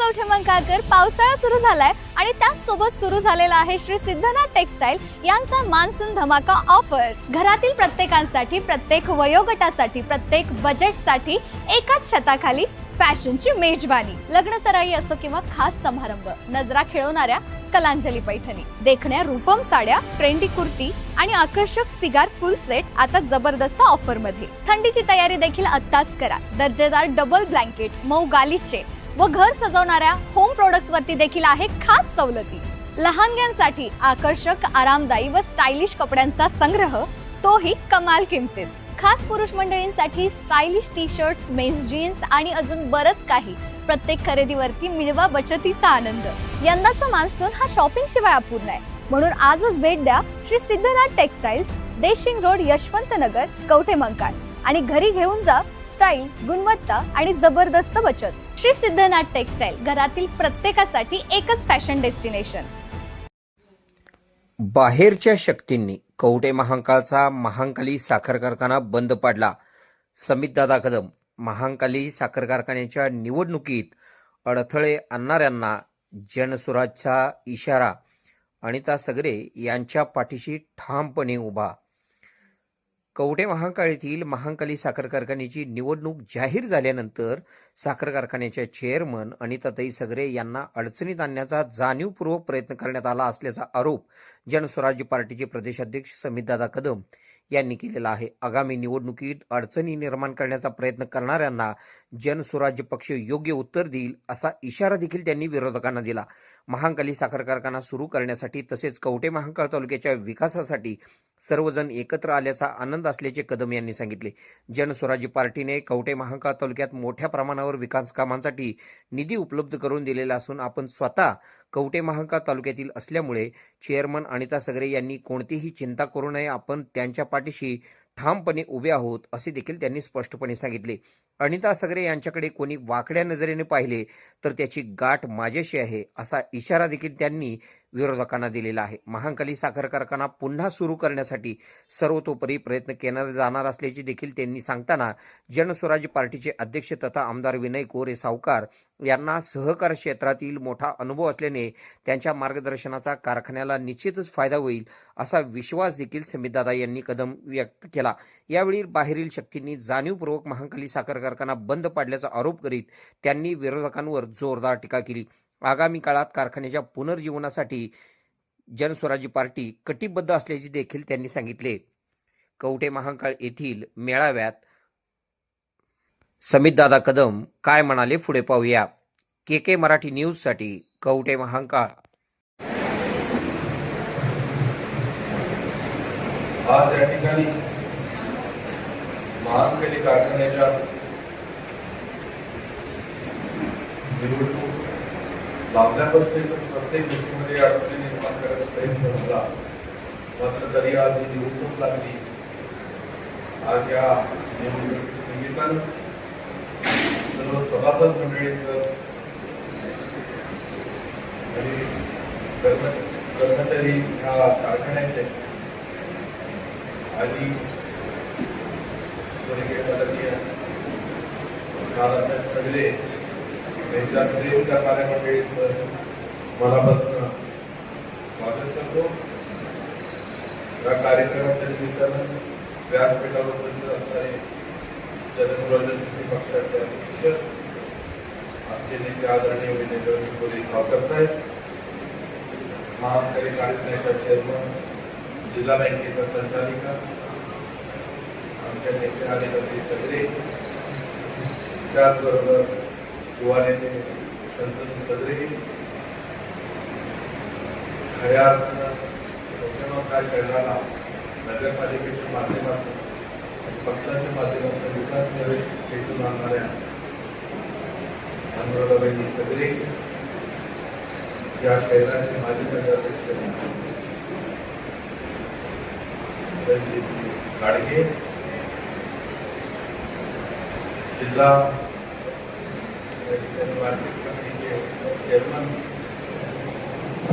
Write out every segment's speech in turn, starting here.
कवठेमंकाळकर, पावसाळा सुरू झालाय आणि त्याचसोबत सुरू झालेला आहे श्री सिद्धनाथ टेक्सटाईल यांचा मान्सून धमाका ऑफर। घरातील प्रत्येकांसाठी, प्रत्येक वयोगटासाठी, प्रत्येक बजेटसाठी एकाच छताखाली फॅशनची मेजबानी। लग्न सराई असो किंवा खास समारंभ, नजरा खिळवणाऱ्या कलांजली पैठणी, देखण्या रूपम साड्या, ट्रेंडी कुर्ती आणि आकर्षक सिगार फुल सेट आता जबरदस्त ऑफर मध्ये। थंडीची तयारी देखील आत्ताच करा। दर्जेदार डबल ब्लँकेट, मऊ गालिचे व घर सजवणाऱ्या होम प्रोडक्ट्स वरती देखील आहे खास सवलती। लहानग्यांसाठी आकर्षक, आरामदायी व स्टायलिश कपड्यांचा संग्रह, तोही कमाल किमतीत। खास पुरुष मंडळींसाठी stylish T shirts, men's jeans आणि अजून बरच काही। प्रत्येक खरेदीवरती मिळवा बचतीचा आनंद। यंदाचा मान्सून हा शॉपिंग शिवाय अपूर्ण आहे, म्हणून आजच भेट द्या श्री सिद्धनाथ टेक्सटाईल्स, देशिंग रोड, यशवंत नगर, कवठेमंकाळ आणि घरी घेऊन जा स्टाईल, गुणवत्ता आणि जबरदस्त बचत। श्री सिद्धनाथ टेक्सटाईल, घरातील प्रत्येकासाठी एकच फॅशन डेस्टिनेशन। बाहेरच्या शक्तींनी कवठेमहांकाळचा महांकाली साखर कारखाना बंद पाडला। समितदादा कदम, महांकाली साखर कारखान्याच्या निवडणुकीत अडथळे आणणाऱ्यांना जनसुराजचा इशारा। अनिता सगरे यांच्या पाठीशी ठामपणे उभा। कवठेमहांकाळ येथील महांकाली साखर कारखान्याची निवडणूक जाहीर झाल्यानंतर साखर कारखान्याच्या चेअरमन अनिताताई सगरे यांना अडचणीत आणण्याचा जाणीवपूर्वक प्रयत्न करण्यात आला असल्याचा आरोप जनस्वराज्य पार्टीचे प्रदेशाध्यक्ष समितदादा कदम यांनी केलेला आहे। आगामी निवडणुकीत अडचणी निर्माण करण्याचा प्रयत्न करणाऱ्यांना जनस्वराज्य पक्ष योग्य उत्तर देईल असा इशारा देखील त्यांनी विरोधकांना दिला। महांकाली साखर कारखाना सुरू करण्यासाठी तसेच कवठेमहांकाळ तालुक्याच्या विकासासाठी सर्वजण एकत्र आल्याचा आनंद असल्याचे कदम यांनी सांगितले। जनस्वराज्य पार्टीने कवठेमहांकाळ तालुक्यात मोठ्या प्रमाणावर विकास कामांसाठी निधी उपलब्ध करून दिलेला असून आपण स्वतः कवठेमहांकाळ तालुक्यातील असल्यामुळे चेअरमन अनिता सगरे यांनी कोणतीही चिंता करू नये, आपण त्यांच्या पाठीशी ठामपणे उभे आहोत असे देखील त्यांनी स्पष्टपणे सांगितले। अनिता सगरे यांच्याकडे कोणी वाकड्या नजरेने पाहिले तर त्याची गाठ माझ्याशी आहे असा इशारा देखील त्यांनी विरोधकांना दिलेला आहे। महांकाली साखर कारखाना पुन्हा सुरू करण्यासाठी सर्वतोपरी प्रयत्न केले जाणार असल्याचे देखील त्यांनी सांगताना जनस्वराज्य पार्टीचे अध्यक्ष तथा आमदार विनय कोरे सावकार यांना सहकार क्षेत्रातील मोठा अनुभव असल्याने त्यांच्या मार्गदर्शनाचा कारखान्याला निश्चितच फायदा होईल असा विश्वास देखील समितदादा यांनी कदम व्यक्त केला। यावेळी बाहेरील शक्तींनी जाणीवपूर्वक महांकाली साखर कारखाना बंद पाडल्याचा आरोप करीत त्यांनी विरोधकांवर जोरदार टीका केली। आगामी काळात कारखान्याच्या पुनर्जीवनासाठी जनस्वराज्य पार्टी कटिबद्ध असल्याचे देखील त्यांनी सांगितले। कवठेमहांकाळ येथील मेळाव्यात समितदादा कदम काय म्हणाले पुढे पाहूया। के मराठी न्यूज साठी कवठेमहांकाळ। आज या ठिकाणी महांकाली कारखान्याच्या निवडणूक लावण्यापासून प्रत्येक गोष्टीमध्ये अडचणी निर्माण करायचा प्रयत्न झाला, मात्र तरी आज ही निवडणूक लागली। आज या निवडणुकीच्या निमित्तानं सर्व सभासद मंडळींचं आणि कर्मचारी ह्या कारखान्याचे आणि स्वर्गीय माननीय नानासाहेब सगरे यांच्याकडे त्या कार्यमंडळीचं मनापासून स्वागत करतो। या कार्यक्रमाच्या निमित्तानं व्यासपीठावर उपस्थित असणारे जनस्वराज्य पक्षाचे अध्यक्ष आमचे नेते आदरणीय विनय कोरे सावकार साहेब, महांकाली कारखान्याच्या चेअरमन, जिल्हा बँकेच्या संचालिका, आमच्या नेते अनिताताई सगरे, त्याचबरोबर युवा नेते संतोष सगरे, खऱ्या अर्थानं कवठेमहांकाळ शहराला नगरपालिकेच्या माध्यमातून पक्षाच्या माध्यमातून विकास मिळेल हेतून आणणाऱ्या अनुराधाबाई सगरे, या शहराचे माजी नगराध्यक्ष गाडगे, जिल्हा मार्केट कमिटीचे चेअरमन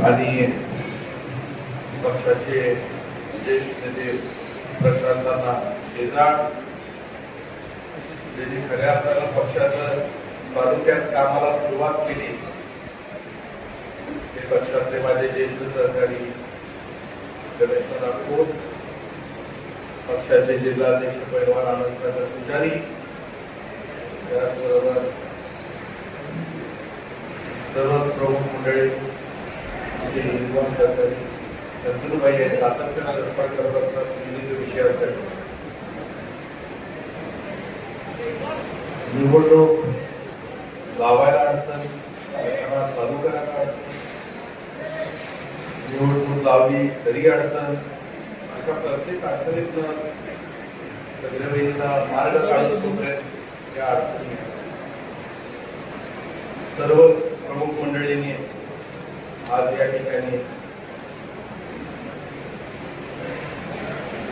आणि पक्षाचे ज्येष्ठ नेते प्रशांतांना शेजाळ, ज्यांनी खऱ्या अर्थानं पक्षाचं तालुक्यात कामाला सुरुवात केली पक्षाचे माझे ज्येष्ठ सहकारी गणेश नागपूर, पक्षाचे जिल्हाध्यक्ष पैलवान आनंदसागर पुजारी, त्याचबरोबर सर्व प्रमुख मंडळी युवा सहकारी शंतनुभाई यांनी सातत्याने धडपड करत असतात विविध विषयासाठी. निवडणूक लावायला अडचण, चालू करायला अडचण, निवडणूक लावली तरी अडचण, अशा प्रत्येक अडचणीतनं सगळ्या वेळेला मार्ग काढून तोपर्यंत या अडचणी सर्व प्रमुख मंडळींनी आज या ठिकाणी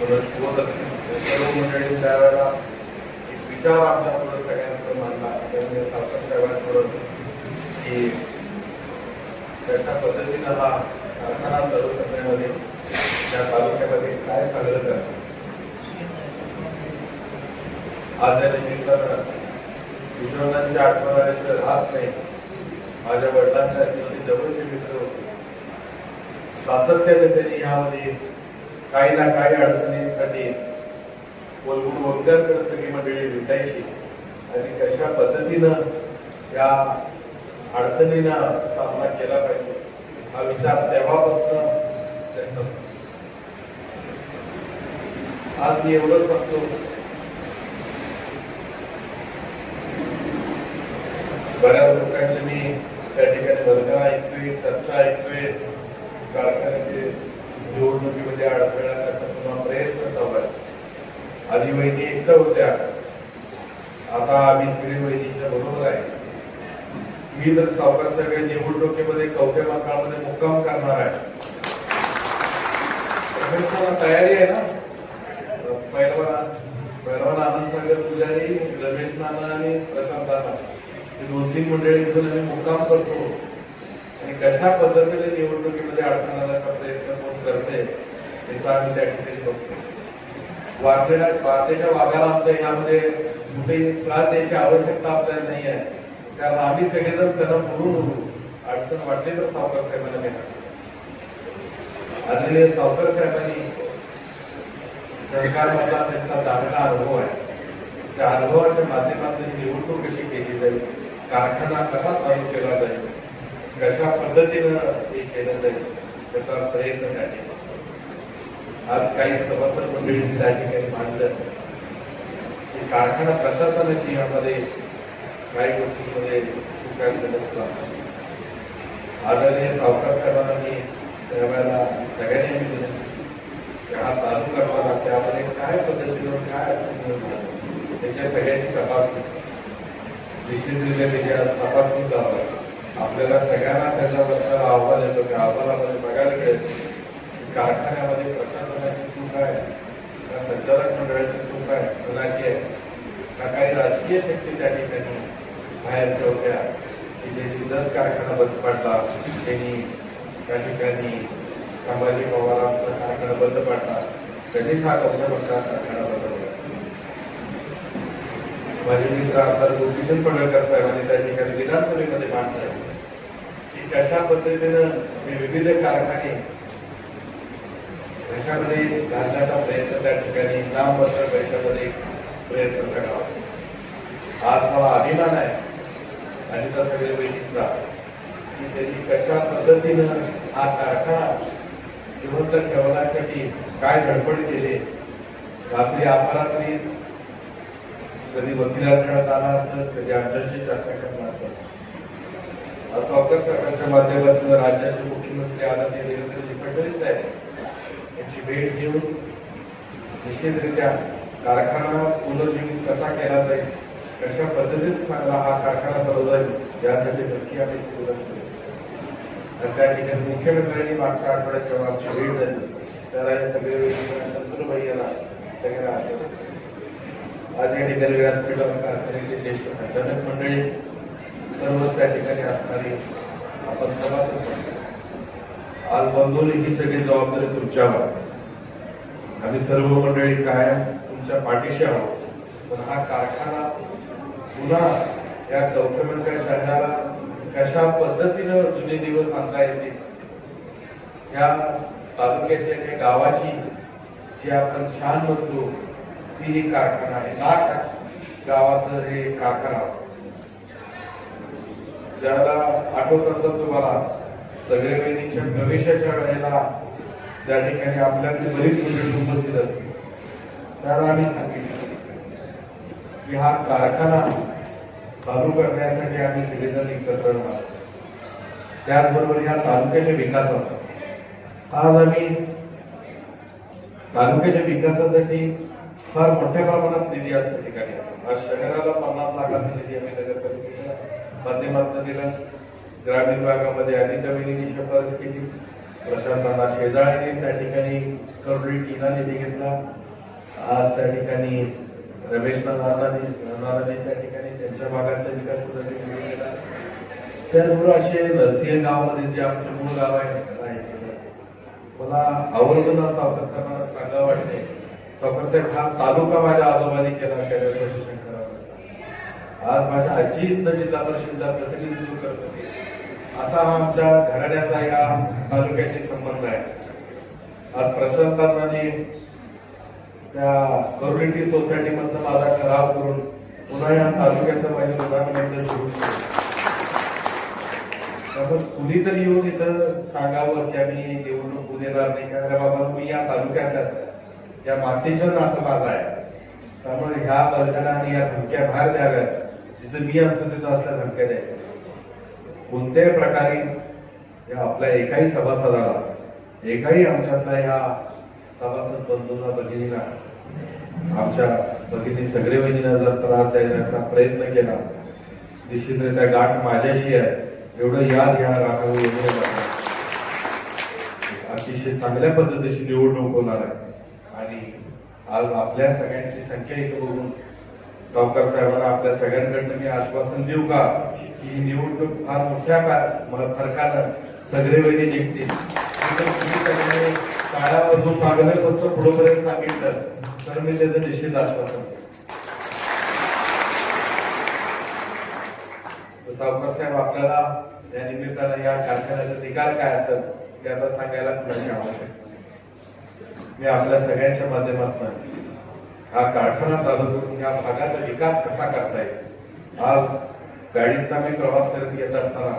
सर्व मंडळी त्यावेळेला एक विचार आपल्या पुढे सगळ्यांकडे मांडला. त्यामुळे साहेबांकडून की कशा पद्धतीनं हा कारखाना चालू करण्यामध्ये त्या तालुक्यामध्ये काय चांगलं करतात. आज या निमित्तानं विनोदांची आठवण आल्याशिवाय राहत नाही. माझ्या वडिलांच्या अतिशय जवळचे मित्र होते. सातत्याने त्यांनी यामध्ये काही ना काही अडचणींसाठी वगैरे सगळी मंडळी भेटायची आणि कशा पद्धतीनं या अडचणींना सामना केला पाहिजे हा विचार तेव्हापासून त्यांचा. आज मी एवढंच सांगतो, बऱ्याच लोकांचे मी त्या ठिकाणी वर्गणा ऐकतोय, चर्चा ऐकतोय, कारखान्याचे निवडणुकीमध्ये अडथळ्याचा पुन्हा प्रयत्न चालू आहे. आधी वहिनी एकटं होत्या, आता आम्ही सगळे वहिनीच्या बरोबर आहे. मी तर सावकार सगळे निवडणुकीमध्ये कवठे महांकाळमध्ये मुक्काम करणार आहे. तयारी आहे ना. पैलवान आनंदसागर पुजारी, रमेश नाना आणि प्रशांत नाना हे 2-3 मंडळी घेऊन आम्ही मुक्काम करतो आणि कशा पद्धतीने निवडणुकीमध्ये अडचण आणण्याचा प्रयत्न कोण करते त्याचा आम्ही त्या ठिकाणी बघतो. वाढलेल्या वाघाला आमच्या यामध्ये कुठेही त्रास द्यायची आवश्यकता आपल्याला नाही आहे, कारण आम्ही सगळेजण त्यांना बोलून अडचण वाटली तर सावकार साहेबांना घेणार. आदरणीय सावकार साहेबांनी सरकारमधला त्यांचा चांगला अनुभव आहे. त्या अनुभवाच्या माध्यमातून निवडणूक कशी केली जाईल, कारखाना कसा चालू केला जाईल, कशा पद्धतीनं हे केलं जाईल त्याचा प्रयत्न करणे. आज काही सभासद मंडळींनी त्या ठिकाणी मांडलं की कारखाना प्रशासनाची यामध्ये काही गोष्टींमध्ये चुका. आदरणीय सावकार साहेबांना मी त्यावेळेला सगळ्यांनी विनंती हा चालू करताना त्यामध्ये काय पद्धतीनं काय अडचणी त्याच्या सगळ्याची तपासणी निश्चितरित्या त्याची तपासणी चालू. आपल्याला सगळ्यांना त्याच्याबद्दल अहवाल येतो. त्या अहवालामध्ये बघायला मिळेल कारखान्यामध्ये प्रशासनाची चूक आहे का संचालक मंडळाची चूक आहे, कोणाची आहे का काही राजकीय शक्ती त्या ठिकाणी बाहेरच्या होत्या की ज्यांनी जर कारखाना बंद पडला, त्यांनी त्या ठिकाणी संभाजी पवारांचा कारखाना बंद पडला, कधीच हा कवठेमहांकाळ कारखाना बंद पडला. माझे मित्र आमदार गोपीचंद पडळकर साहेबांनी त्या ठिकाणी विधानसभेमध्ये मांडलं की कशा पद्धतीनं विविध कारखाने देशामध्ये घालण्याचा प्रयत्न त्या ठिकाणी नाममात्र पैशामध्ये प्रयत्न करावा. आज मला अभिमान आहे आणि त्या सगळ्या पैकीचा की त्यांनी कशा पद्धतीनं हा कारखाना जिवंत ठेवण्यासाठी काय धडपड केली. रात्री अपरात्री कधी वकिलात खेळत आला असेल, कधी आमच्याशी चर्चा करणार असेल. सावकार साहेबांच्या माध्यमातून राज्याचे मुख्यमंत्री आदरणीय देवेंद्रजी फडणवीस साहेब यांची भेट घेऊन निश्चितरित्या कारखाना पुनर्जीवित कसा केला जाईल, कशा पद्धतीने चांगला हा कारखाना चालवला जाईल यासाठी नक्की आम्ही सुरुवात केली. आणि त्या ठिकाणी मुख्यमंत्र्यांनी मागच्या आठवड्यात जेव्हा आमची भेट झाली त्याला हे सगळे शंतनुभाई यांना सगळ्यांना आज या ठिकाणी व्यासपीठावर कारखान्याचे ज्येष्ठ संचालक मंडळी सर्वच त्या ठिकाणी असणारी आपण सभासद आज बंधून ही सगळी जबाबदारी तुमच्यावर. आम्ही सर्व मंडळी कायम तुमच्या पाठीशी आहोत. पण हा कारखाना पुन्हा या कवठेमहांकाळ शहराला कशा पद्धतीनं जुने दिवस आणता येतील, या तालुक्याच्या एका गावाची जी आपण शान म्हणतो ती ही कारखाना आहे. लाख गावाचं हे कारखाना. ज्याला आठवत असत तुम्हाला सगळे वहिनीच्या प्रवेशाच्या वेळेला त्या ठिकाणी आपल्याकडे बरीच मंडळी उपस्थित असते, त्याला आम्ही सांगितलं की हा कारखाना चालू करण्यासाठी आम्ही सगळेजण एकत्र राहतो. त्याचबरोबर या तालुक्याच्या विकासासाठी आज आम्ही तालुक्याच्या विकासासाठी फार मोठ्या प्रमाणात निधी असतो ठिकाणी. आज शहराला 50 लाखाचा निधी आम्ही नगरपालिकेच्या माध्यमातून दिला. ग्रामीण भागामध्ये अनिताविनीची शिफारस केली, प्रशांतांना शेजाळीने त्या ठिकाणी करोडी टीना निधी घेतला. आज त्या ठिकाणी रमेश नानाने त्या ठिकाणी त्यांच्या भागातल्या विकासासाठी निधी दिला. त्याचबरोबर असे नरसिंह गावामध्ये जे आमचं मूळ गाव आहे, मला आवर्जून सावकर साहेबांना सांगावं वाटते, सावकर साहेब हा तालुका माझ्या आजोबांनी केला शंकरावर. आज माझ्या आजी इथं जिल्हा परिषदला प्रतिनिधित्व करत होते. असा हा आमच्या घराण्याचा या तालुक्याशी संबंध आहे. आज प्रशांतांनी त्या कम्युनिटी सोसायटी मधनं माझा ठराव करून पुन्हा या तालुक्याचं माझे प्रधानमंत्री सुरू केलं. कुणीतरी येऊन इथं सांगावं की आम्ही निवडणूक होऊ देणार नाही, कारण बाबा मी या तालुक्यातलाच आहे, या मातीचं नातं माझं आहे. त्यामुळे ह्या वर्गाला आणि या धमक्या बाहेर द्याव्यात. जिथं मी असतो तिथं असल्या धमक्या द्यायच्या. कोणत्याही प्रकारे या आपल्या एकाही सभासदाला, एकाही आमच्यातल्या या सभासद बंधूंना, भगिनींना, आमच्या भगिनी सगळे वहिनींना जर त्रास देण्याचा प्रयत्न केला, निश्चितरित्या गाठ माझ्याशी आहे एवढं याद घ्या. राखावं अतिशय चांगल्या पद्धतीची निवडणूक होणार आहे. आणि आज आपल्या सगळ्यांची संख्या इथं बघून सावकार साहेबांना आपल्या सगळ्यांकडनं मी आश्वासन देऊ का की ही निवडणूक फार मोठ्या फरकानं सगळे वहिनी जिंकतील. काळामधून मागणं फक्त पुढेपर्यंत सांगितलं तर मी त्याचं निश्चित आश्वासन. सावकार साहेब आपल्याला या निमित्तानं या कारखान्याचा निकाल काय असेल ते आता सांगायला कुणाची आवश्यकता. मी आपल्या सगळ्यांच्या माध्यमातून हा कारखाना चालू करून या भागाचा विकास कसा करता येईल. आज गाडीत मी प्रवास करत येत असताना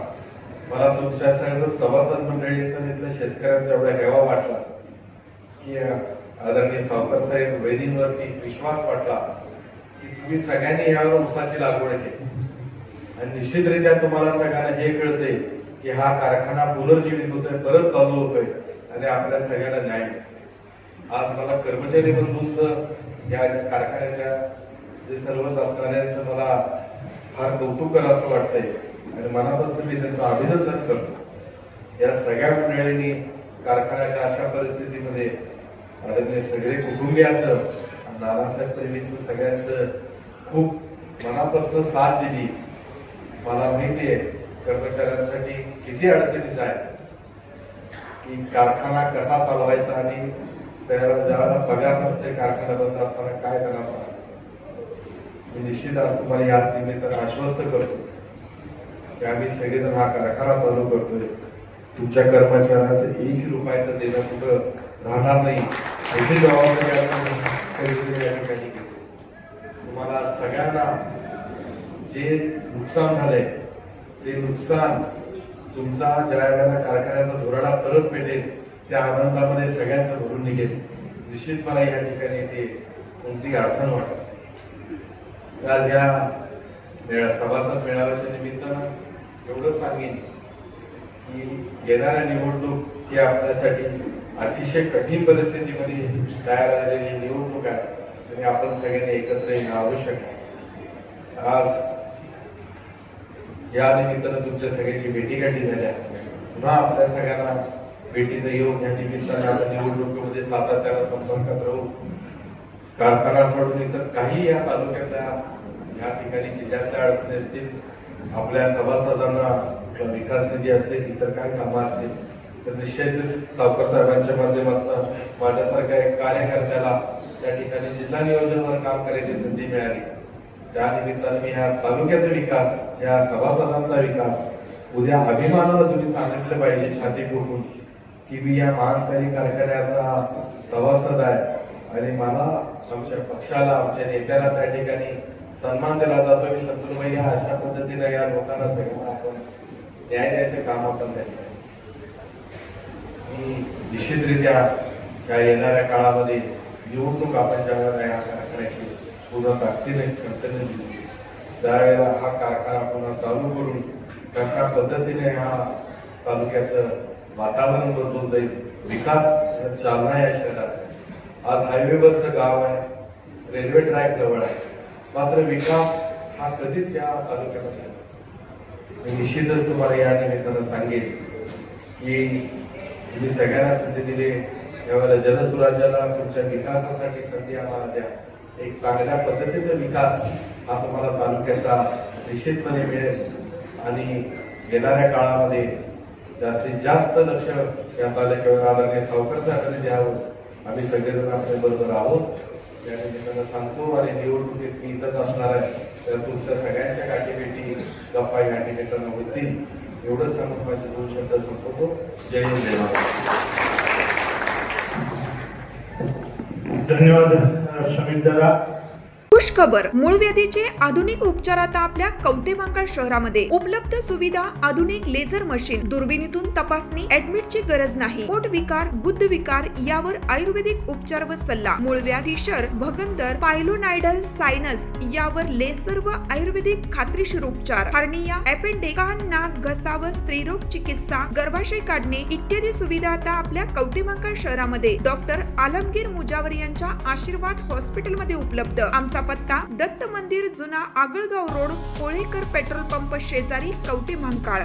मला तुमच्या सर्व सभासद मंडळींचा तिथल्या शेतकऱ्यांचा एवढा हेवा वाटला की आदरणीय सावकार साहेब वैदिनवरती विश्वास वाटला की तुम्ही सगळ्यांनी यावर ऊसाची लागवड केली. आणि निश्चितरित्या तुम्हाला सगळ्यांना हे कळतंय की हा कारखाना पुनर्जीवित होतोय, परत चालू होतोय आणि आपल्या सगळ्यांना न्याय. आज मला कर्मचारी बंधूंचं या कारखान्याच्या जे सर्वच असणाऱ्यांचं मला फार कौतुक करावं असं वाटतंय आणि मनापासून मी त्यांचं अभिनंदन करतो. या सगळ्या मंडळींनी कारखान्याच्या अशा परिस्थितीमध्ये आदरणीय सगळे कुटुंबियाचं, नानासाहेब प्रेमीचं सगळ्यांचं खूप मनापासून साथ दिली. मला माहिती आहे कर्मचाऱ्यांसाठी किती अडचणीच आहे की कारखाना कसा चालवायचा आणि त्याला ज्याला पगार नसते कारखाना बंद असताना काय करावं. मी निश्चित आज तुम्हाला याच निमित्तानं आश्वस्त करतो की आम्ही सगळेजण हा कारखाना चालू करतोय. तुमच्या कर्मचाऱ्याचं 1 रुपयाचं देणं कुठं राहणार नाही याची जबाबदारी या ठिकाणी घेतो. तुम्हाला सगळ्यांना जे नुकसान झालंय ते नुकसान तुमचा ज्या वेळेला कारखान्याचा धोरणा परत पेटेल त्या आनंदामध्ये सगळ्यांचं भरून निघेल. निश्चित मला या ठिकाणी ते कोणती अडचण वाटत. आज या सभासद मेळाव्याच्या निमित्तानं एवढं सांगेन की येणाऱ्या निवडणूक ही आपल्यासाठी अतिशय कठीण परिस्थितीमध्ये तयार झालेली निवडणूक आहे आणि आपण सगळ्यांनी एकत्र येणं आवश्यक आहे. आज या निमित्तानं तुमच्या सगळ्यांची भेटीगाठी झाल्या. पुन्हा आपल्या सगळ्यांना भेटीचं योग या निमित्तानं आपण निवडणुकीमध्ये सातत्यानं संपर्कात राहू. कारखाना सोडून इतर काही या तालुक्यातल्या या ठिकाणी जिल्ह्यातल्या अडचणी असतील, आपल्या सभासदांना विकास निधी असेल, इतर काही कामं असतील तर निश्चितच सावकर साहेबांच्या माध्यमातून माझ्यासारख्या एक कार्यकर्त्याला त्या ठिकाणी जिल्हा नियोजनावर काम करायची संधी मिळाली. त्या निमित्तानं मी ह्या तालुक्याचा विकास, या सभासदांचा विकास उद्या अभिमानानं तुम्ही सांगितलं पाहिजे छाती ठोकून की मी या महानकारी कारखान्याचा सभासद आहे आणि मला आमच्या पक्षाला आमच्या नेत्याला त्या ठिकाणी सन्मान दिला जातो. शत्रुबाई या अशा पद्धतीने या लोकांना सगळ्यांना आपण न्याय द्यायचं काम आपण त्यांचं निश्चितरित्या या येणाऱ्या काळामध्ये निवडणूक आपण ज्यावेळेला या कारखान्याची पूर्ण ताकदीने कर्तव्य दिली त्यावेळेला हा कारखाना पुन्हा चालू करून कशा पद्धतीने ह्या तालुक्याचं वातावरण बदलून जाईल, विकास चालना या शहरात. आज हायवेवरचं गाव आहे, रेल्वे ट्रॅक जवळ आहे, मात्र विकास हा कधीच या तालुक्यामध्ये मी निश्चितच तुम्हाला या निमित्तानं सांगेन की तुम्ही सगळ्यांना संधी दिली. यावेळेला जलसुराज्याला तुमच्या विकासासाठी संधी आम्हाला द्या. एक चांगल्या पद्धतीचा विकास हा तुम्हाला तालुक्याचा निश्चितपणे मिळेल आणि येणाऱ्या काळामध्ये जास्तीत जास्त लक्ष या तालुक्यावर आदरणीय सावकर साहेबांनी द्यावं. आम्ही सगळेजण आपल्या बरोबर आहोत या निमित्तानं सांगतो आणि निवडणुकीत मी इथंच असणार आहे तर तुमच्या सगळ्यांच्या गाठीभेटी गप्पा या निमित्तानं होतील एवढंच सांगून माझे 2 शब्द संपवतो. जय हिंद जय महाराष्ट्र. धन्यवाद समित दादा. खुश खबर, मूळव्याधीचे आधुनिक उपचार आता आपल्या कवठेमहांकाळ शहरामध्ये उपलब्ध. सुविधा, आधुनिक लेझर मशीन, दुर्बिणीतून तपासणी, ऍडमिटची गरज नाही. पोट विकार, गुद्ध विकार यावर आयुर्वेदिक उपचार व सल्ला. मूळव्याधी, शर, भगंदर, पायलोनायडल, सायनस यावर लेसर व आयुर्वेदिक खात्रीशीर उपचार. हार्निया, अपेंडिक्स, कान, नाक, घसा व स्त्रीरोग चिकित्सा, गर्भाशय काढणे इत्यादी सुविधा आता आपल्या कवठेमहांकाळ शहरामध्ये डॉक्टर आलमगीर मुजावर यांच्या आशीर्वाद हॉस्पिटलमध्ये उपलब्ध. आमचा पत्ता दत्त मंदिर, जुना Agalgaon road, Kolekar petrol pump शेजारी, कवठेमहांकाळ.